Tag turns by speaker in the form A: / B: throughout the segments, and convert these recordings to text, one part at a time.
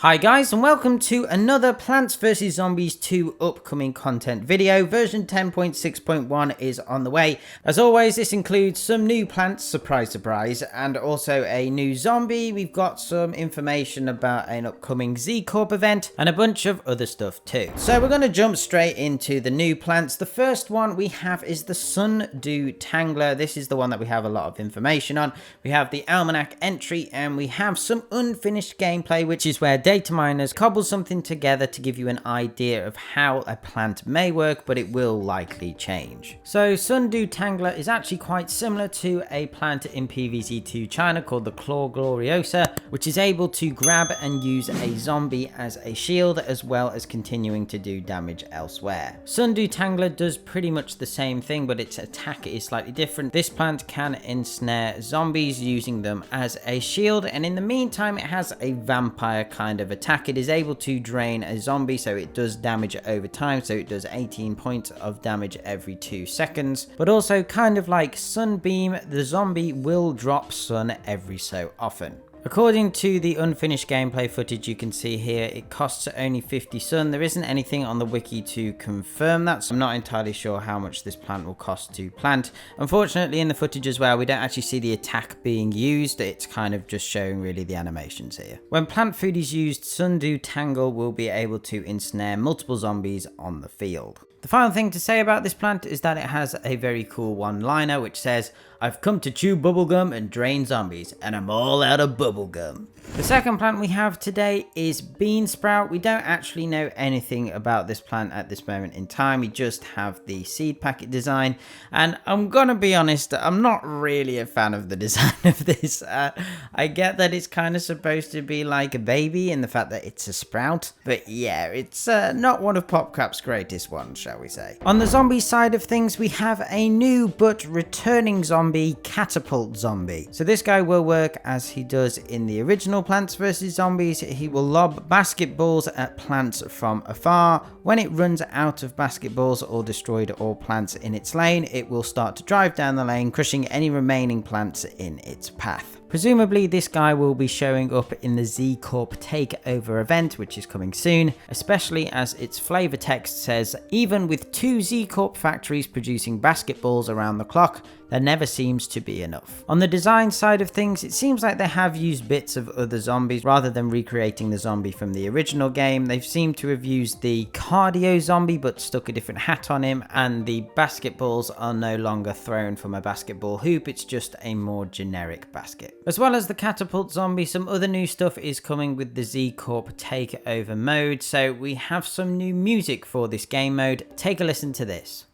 A: Hi guys, and welcome to another Plants vs Zombies 2 upcoming content video. Version 10.6.1 is on the way. As always, this includes some new plants, surprise surprise, and also a new zombie. We've got some information about an upcoming zcorp event and a bunch of other stuff too. So we're going to jump straight into the new plants. The first one we have is the SUNDEW TANGLER. This is the one that we have a lot of information on. We have the almanac entry and we have some unfinished gameplay, which is where data miners cobble something together to give you an idea of how a plant may work, but it will likely change. So SUNDEW TANGLER is actually quite similar to a plant in PvZ 2 China called the Claw Gloriosa, which is able to grab and use a zombie as a shield, as well as continuing to do damage elsewhere. SUNDEW TANGLER does pretty much the same thing, but its attack is slightly different. This plant can ensnare zombies using them as a shield, and in the meantime it has a vampire kind of attack. It is able to drain a zombie, so it does damage over time, so it does 18 points of damage every 2 seconds, but also kind of like Sunbeam, the zombie will drop sun every so often. According to the unfinished gameplay footage you can see here, it costs only 50 sun. There isn't anything on the wiki to confirm that, so I'm not entirely sure how much this plant will cost to plant. Unfortunately, in the footage as well, we don't actually see the attack being used. It's kind of just showing really the animations here. When plant food is used, SUNDEW TANGLER will be able to ensnare multiple zombies on the field. The final thing to say about this plant is that it has a very cool one-liner which says, "I've come to chew bubblegum and drain zombies, and I'm all out of bubblegum." The second plant we have today is Bean Sprout. We don't actually know anything about this plant at this moment in time. We just have the seed packet design, and I'm gonna be honest, I'm not really a fan of the design of this. I get that it's kind of supposed to be like a baby in the fact that it's a sprout, but yeah, it's not one of PopCap's greatest ones, shall we say. On the zombie side of things, we have a new but returning zombie, Catapult Zombie. So this guy will work as he does in the original Plants vs Zombies. He will lob basketballs at plants from afar. When it runs out of basketballs or destroyed all plants in its lane, it will start to drive down the lane, crushing any remaining plants in its path. Presumably this guy will be showing up in the zcorp takeover event, which is coming soon, especially as its flavor text says, "Even with 2 zcorp factories producing basketballs around the clock, there never seems to be enough." On the design side of things, it seems like they have used bits of other zombies rather than recreating the zombie from the original game. They seem to have used the cardio zombie but stuck a different hat on him, and the basketballs are no longer thrown from a basketball hoop, it's just a more generic basket. As well as the catapult zombie, some other new stuff is coming with the zcorp takeover mode, so we have some new music for this game mode. Take a listen to this.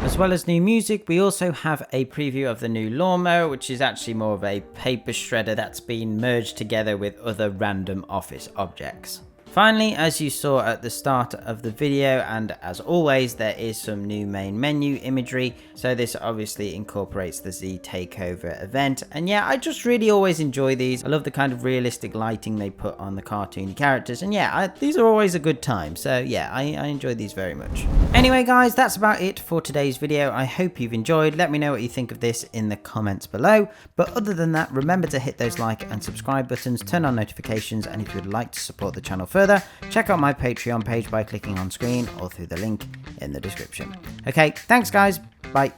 A: As well as new music, we also have a preview of the new lawnmower, which is actually more of a paper shredder that's been merged together with other random office objects. Finally, as you saw at the start of the video, and as always, there is some new main menu imagery. So this obviously incorporates the Z takeover event. And yeah, I just really always enjoy these. I love the kind of realistic lighting they put on the cartoony characters. And yeah, these are always a good time. So yeah, I enjoy these very much. Anyway, guys, that's about it for today's video. I hope you've enjoyed. Let me know what you think of this in the comments below. But other than that, remember to hit those like and subscribe buttons, turn on notifications, and if you would like to support the channel further, check out my Patreon page by clicking on screen or through the link in the description. Okay, thanks guys, bye.